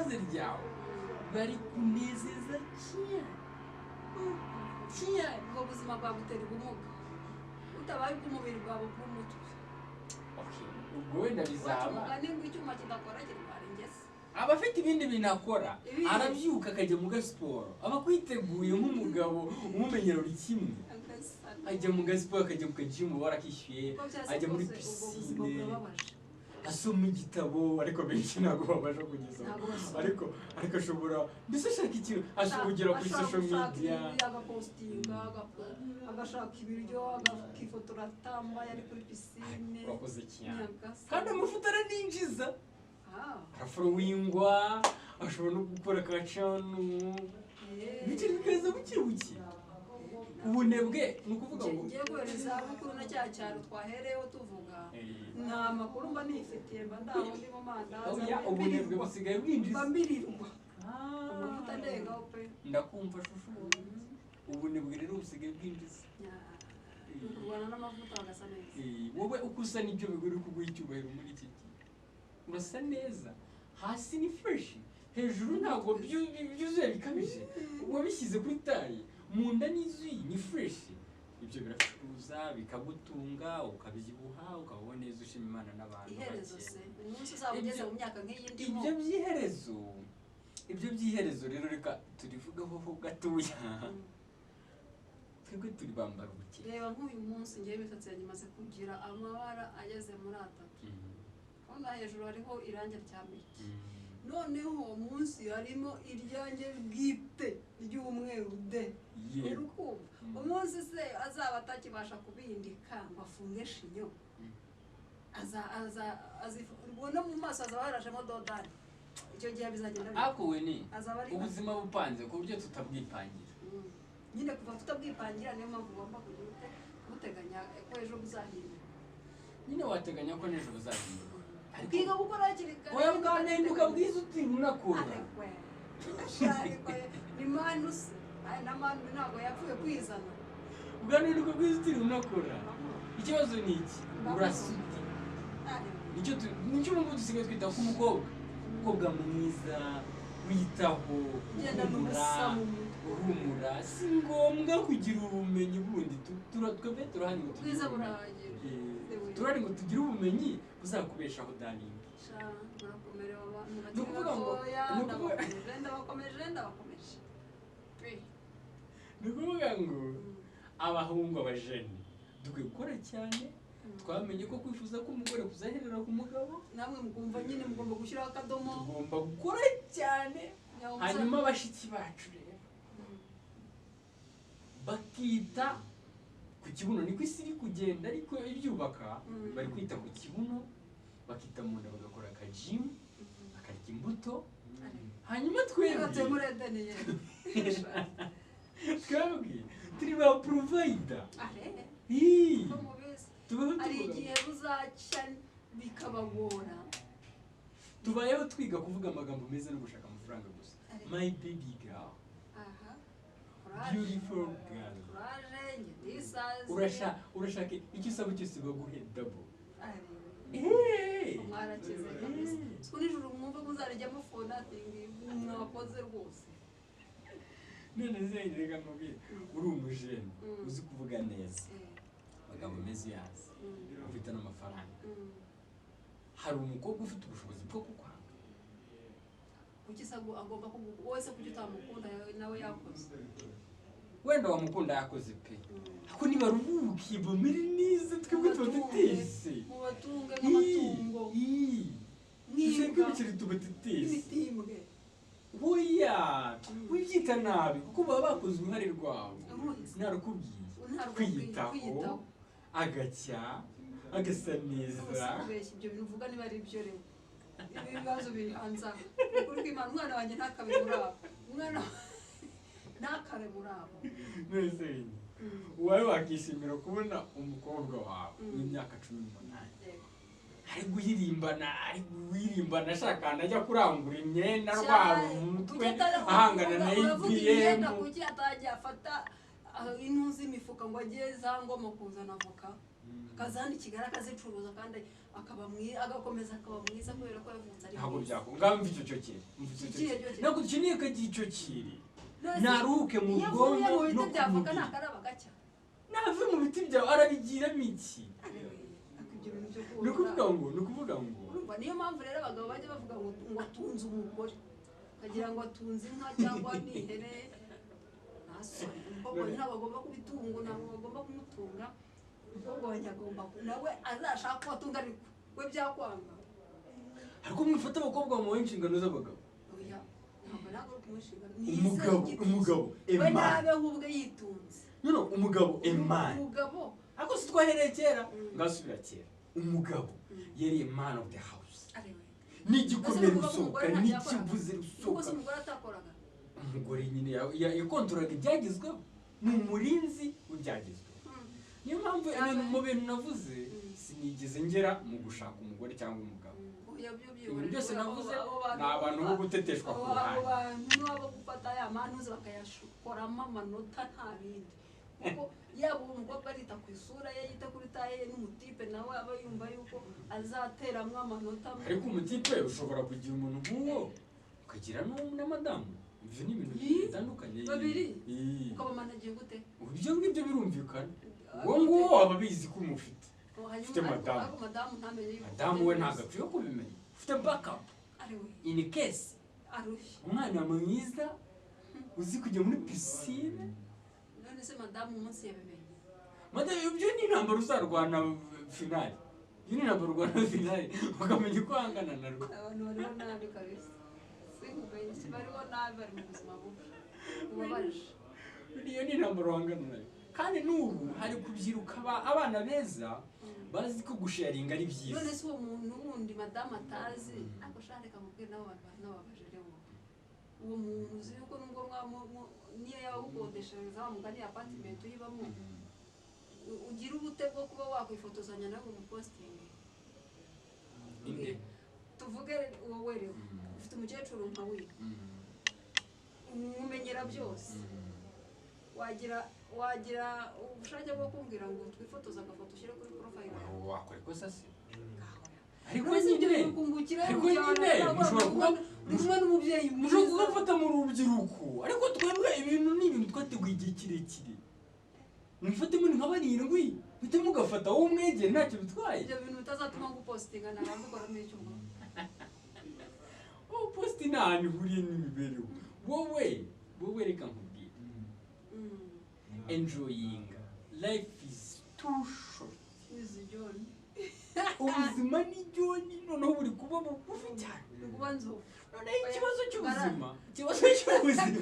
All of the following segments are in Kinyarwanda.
ivaze ryawe bari kunezeza cyane ubwo buzima bwagutera ubumuga utabaye ubw'umubiri bwawe bw'umutwe. ubwo wenda bizaba umugani ngo icyuma kidakora kirwara ingese. aba afite ibindi bintu akora arabyuka akajya mu gasiporo aba kwiteguye nk'umugabo umumenyero buri kimwe ajya mu gasiporo akajya mu kajimu warakishyuye ajya muri pisine asoma igitabo ariko benshi ntabwo babasha kugeza ariko ashobora mbese ashaka ikintu ashobora kuri social media agapostinga agashaka ibiryo akifotora atambaye ari kuri pisine urakoze cyane kandi amafoto araninjiza araforowingwa ashobora no gukora kacanu bice bikaza buke ubunebwe ni ukuvuga ngo ngiye guhera izabukuru na cya cyaro twahereyeho tuvuga nta makuru mba nifitiye mba ndaho ndi mu mandazi ubunebwe busigaye bwinjiza mbirirwa amavuta ndengaho pe ndakumva shushu ubunebwe rero busigaye bwinjiza kurwana n'amavuta agasa neza wowe uko usa n'ibyo biguri kuguha icyubahiro muri iki gihe urasa neza hasi ni fresh hejuru ntabwo byuzuye bikabije wabishyize kuri tayi mu nda n'izuyi ni fresh ibyo biracuruza bikagutunga ukabyibuha ukabaho neza ushima Imana n'abantu iherezo se umunsi uzaba ugeze mu myaka nk'iyi ndimo ibyo by'iherezo rero reka turivugaho gatoya twebwe turi bambara ubuke reba nk'uyu munsi ngiye imisatsi yanjye imaze kugira amabara ageze muri 3 hano hejuru hariho irangi rya miki noneho munsi harimo iryange bwite ry'umweru de urukumva umunsi se azaba atakibasha kubindika ngo afunge shinyo ubona mu maso azaba harajemo dodani icyo gihe bizagenda ariko we ni ubuzima bupanze ku buryo tutabwipangira nyine kuva tutabwipangira niyo mpamvu ugomba kubuteganya ko ejo buzahinduka nyine wateganya ko n'ejo buzahinduka kwiga gukora hakiri kare oya bwahinduka bwiza uti unakura ni manu se na manu ntabwo yapfuye kwizana bwahinduka bwiza uti unakura ikibazo ni iki urasuti nicyo ubu dusigaye twita ku umukobwa mwiza witaho uhumura si ngombwa kugira ubumenyi bundi twebwe turahari ngo tugire ubumenyi buzakubeshaho daningi ni ukuvuga ngo abahungu abajene dukwiye gukora cyane twamenye ko kwifuza ko umugore kuzaherera ku mugabo namwe mukumva nyine mugomba gushyiraho akadomo tugomba gukora cyane hanyuma abashiki bacu rero bakita ku kibuno niko isi iri kugenda ariko ibyubaka bari kwita ku kibuno bakita mu nda bagakora akajimu bakarya imbuto hanyuma twebwe turi ba provider hari igihe buzacya bikabagora tubayeho twiga kuvuga amagambo meza no gushaka amafaranga gusa my baby girl beautiful girl urashaka icyo usaba cyose baguhe double mwarakize kabisa siko nijoro mwumva muzarijyamo fonatingi mwakoze rwose none reka nkubwire uri umujene uzi kuvuga neza amagambo meza yazi ufite n'amafaranga hari umukobwa ufite ubushobozi bwo kukwanga kuki se agomba wese kuki utamukunda nawe yakoze wenda wamukunda yakoze pe ako niba rubuki bamere neza twebwe tubatetese mubatunge nk'amatungo twebwe bikiri tubatetese imitimbwe oya wibyita nabi kuko baba bakoze uruhare rwawe narakubwiye kwiyitaho agacya agasa neza ibyo bintu uvuga niba ari ibyo rero ibibazo bihanza ukuri kw'Imana umwana wanjye ntakabe muri abo umwana ntakabe muri abo nese uwawe wakishimira kubona umukobwa wawe w'imyaka 18 ari guhirimbana ashaka najya kurangura imyenda rwara umutwe ahangana na IBM kuki atajya afata intuzi imifuka ngo agiye za ngoma kuzana avoka akazana Kigali akazicuruza kandi akaba agakomeza akaba mwiza kubera ko yavutse ari ntabwo byakora ngamva icyo cyo kiri nako dukeneye kagico kiri naruke mu bwonko no byavoka nakaraba gacya nave mu biti byawe arabigira miki nukuvuga ngo urumva niyo mpamvu rero abagabo bajya bavuga ngo atunze umugore kagira ngo atunze inka cyangwa n'ihene nasore ubwo nyina bagomba kubitunga nabo bagomba kumutunga ubwo banyagomba nawe azashaka ko atunga ariko we byakwanga ariko mwifata abakobwa mu inshingano z'abagabo oya ntabwo nako kumushingano umugabo we nabe hubwe yitunze no umugabo umugabo ako sitwahereye kera ngasubira kera umugabo yari man of the house n'igikomere rusohoka n'ikivuze rusohoka umugore nyine yakontroraga ibyagezweho ni umurinzi w'ibyagezweho niyo mpamvu mu bintu navuze sinigeze ngera mu gushaka umugore cyangwa umugabo ibintu byose navuze ni abantu bo guteteshwa ku ruhande abantu n'abo gufata ya manuze bakayakoramo amanota nta bindi kuko yaba umukobwa arita ku isura ye yita kuri taye ye n'umutipe nawe aba yumva yuko azateramwo amanota ariko umutipe ushobora kugira umuntu nk'uwo ukagira na madamu ibyo ni ibintu bitandukanye babiri ukaba managiye gute ibyo ngibyo birumvikana uwo nguwo aba abizi ko umufite ufite madamu we ntabwo akwiye kubimenya ufite backup in case umwana mwiza uzi kujya muri pisine none se madamu umunsi yabimenye madamu ibyo ni intambara uzarwana finali iyo ni intambara urwana finali ukamenya uko uhangana na rwo abantu bariho nabi kabisa sinkumenye bariho nabi bari mu buzima bubi ubabaje iyo ni intambara uhangana nayo kandi n'ubu hari kubyiruka abana beza bazi ko gusharinga ari byiza none se uwo muntu wundi madamu atazi ariko shaka reka mubwire n'abo bantu n'ababaje rero uwo muntu uzi yuko nubwo niyo yaba gukodeshereza wa mugani apartment uyibamo ugira ubute bwo kuba wakwifotozanya nawe mu posting tuvuge wowe rero ufite umukecuru nka we umumenyera byose wagira ubushake bwo kumbwira ngo twifotoza agafoto ushyire kuri profile wakora ikosa se ariko nyine mushobora kuba kumwe n'umubyeyi mushobora kugafata mu rubyiruko ariko twebwe ibintu ni ibintu twateguye igihe kirekire mwifate muri nka barindwi bite mugafata wowe umwegere ntacyo bitwaye ibyo bintu bitazatuma ngupostinga nabantu ukoramo icyo ngo posti nta hantu ihuriye n'imibereho wowe reka nkubwire enjoying life is too short ubuzima ni joni noneho buri kuba bugufi cyane noneho ikibazo cy'ubuzima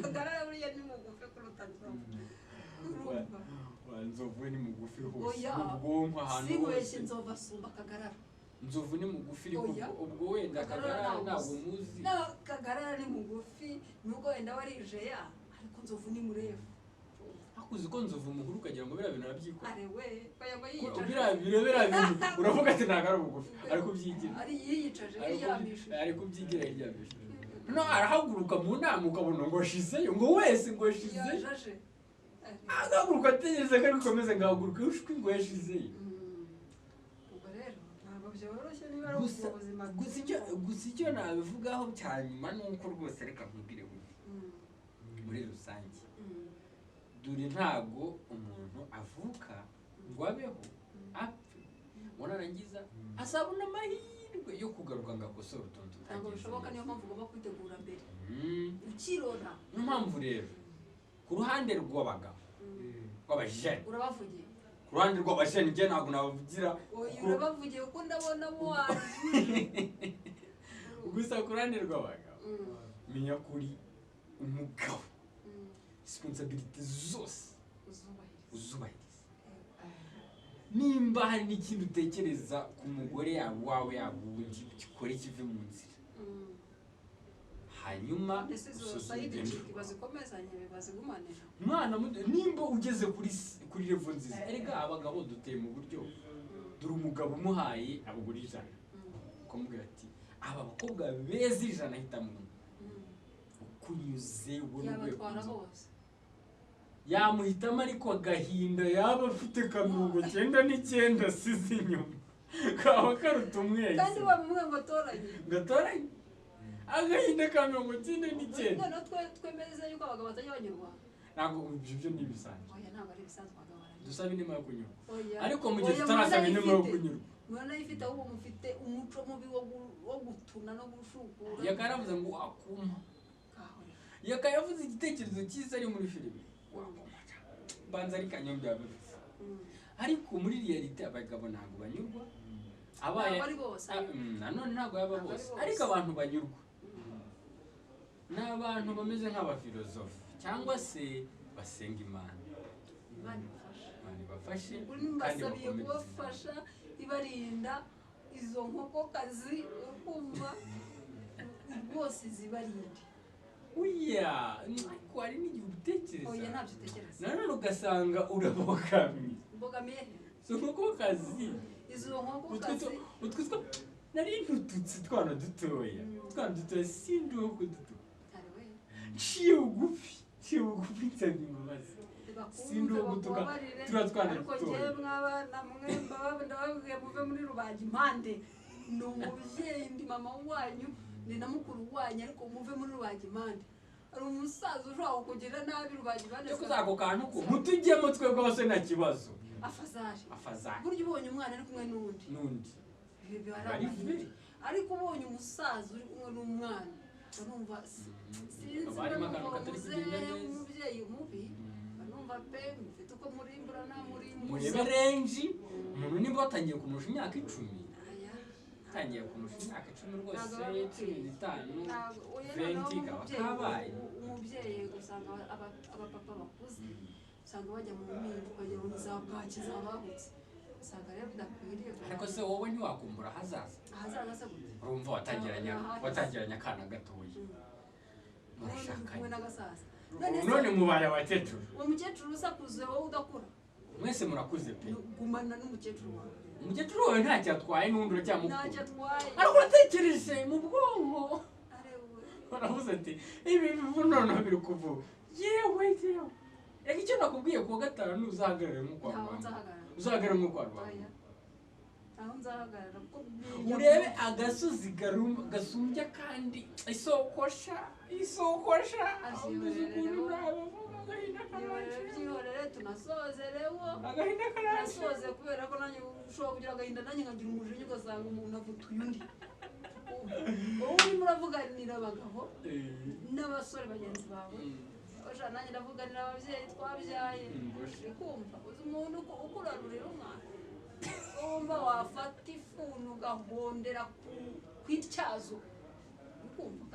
kagarara buriya ni mugufi kuruta nzovu ni mugufi hose ubwonko ahantu hose nzovu asumba kagarara nzovu ni mugufi ubwo wenda kagarara ntabwo muzi kagarara ni mugufi nubwo wenda warije ya ariko nzovu ni murefu akuzi ko nzovu muhuru ukagira ngo biriya bintu arabyikora arewe bayaba yicaje biriya bintu uravuga ati ntabwo ari ubugufi ariko byigira ari yiyicaje yiryamishije ariko byigira yiryamishije no arahaguruka mu nama ukabona ngo shizeyo ngo wese ngo shizeyo agahaguruka ategereza ko ari gukomeza ngahaguruka ushwi ngo yashizeyo ubwo rero ntabwo byoroshye niba ari ubuzima gusa icyo nabivugaho cya nyuma ni uko rwose reka nkubwire muri rusange dore ntabwo umuntu avuka ngo abeho apfe wanarangiza asabona amahirwe yo kugaruka ngo akosore utuntu ntabwo bishoboka niyo mpamvu ugomba kwitegura mbere ukirona niyo mpamvu rero ku ruhande rw'abagabo rw'abajene urabavugiye ku ruhande rw'abajene njye ntabwo nabavugira urabavugiye kuko ndabona mo waje gusa ku ruhande rw'abagabo menya kuri umugabo responsibility zose uzubahiriza nimba hari n'ikintu utekereza ku mugore yawe wawe yaba ubundi gikore kive mu nzira hanyuma mwana nimba ugeze kuri level nziza erega abagabo duteye mu buryo dore umugabo umuhaye abagore 100 ukamubwira ati aba bakobwa beza 100 ahitamo ukunyuze ubona urwego yamuhitamo ariko agahinda yaba afite ka 99 asize inyuma kaba karuta umwezi kandi bamwe ngo gatoranye agahinda ka 99 noneho twemeze yuko abagabo batajya banyurwa ntabwo ibyo ni ibisanzwe oya ntabwo ari ibisanzwe abagabo baranyurwa dusaba inema yo kunyurwa oya ariko mu gihe tutarasaba inema yo kunyurwa mwana yifite ahubwo mufite umuco mubi wo gutuna no gushukura yakaravuze ngo akuma yakayavuze igitekerezo cyiza ari muri filime banza ari Kanyombya yabivuze ariko muri reality abagabo ntabwo banyurwa abaye nanone ntabwo yaba bose ariko abantu banyurwa n'abantu bameze nk'abafilozofi cyangwa se basenga Imana bafashe kandi kubafasha ibarinda izo nkokokazi ukumva rwose zibarinde uya ariko hari n'igihe utekereza oya ntabyo utekereza nanone ugasanga urabogamye mbogamiye izo nkokokazi izo nkokokazi utwo nari ntututsi twana dutoya sindi wo kudutuka ciye bugufi nsabye imbabazi sindi wo gutuka twana ariko dutoya njyewe mwabana mwe ndababwiye muve muri Rubaga impande ni umubyeyi ndi mama wanyu ni na mukuru wanyu ariko muve muri Rubaga impande ari umusaza ushobora kugira nabi Rubaga impande cyo kuzako kantu ko mutujyemo twe rwose nta kibazo afazari buryo ubonye umwana ari kumwe n'undi bibi ariko ubonye umusaza uri kumwe n'umwana urumva sinzi umubyeyi mubi urumva pe mufite uko murimbura nta murebe renji umuntu nimba watangiye kumurusha imyaka 10 tangiye kumurusha imyaka 10 rwose 15 20 kabaye umubyeyi usanga abapapa bakuze usanga bajya mu mpindu bajya mu za bwaki zabahutse usanga rero bidakwiriye ariko se wowe ntiwakumbura hazaza se gute urumva watangiranya akana gatoya murashakanye none mubaye abakecuru uwo mukecuru usakuze wowe udakura mwese murakuze pe gumana n'umukecuru wawe umukecuru wawe ntacyo atwaye n'undi uracyamukuru ntacyo atwaye ariko uratekereje mu bwonko baravuze ati ibi bivu noneho biri kuvuga yewe reka icyo nakubwiye kuwa gatanu uzahagarare nk'uko uzahagarare nk'uko aho nzahagarara kuko urebe agasozi gasumbya kandi isokosha byihorere tunasozerewo nasoze kubera ko nanjye ushobora kugira agahinda nanjye nkagira umujinya ugasanga umuntu avutuye undi wowe urimo uravuganira abagabo n'abasore bagenzi bawe nanjye ndavuganira ababyeyi twabyaye kumva uzi umuntu ukurarurira umwana wumva wafata ifuni ugahondera ku ityazo ukumva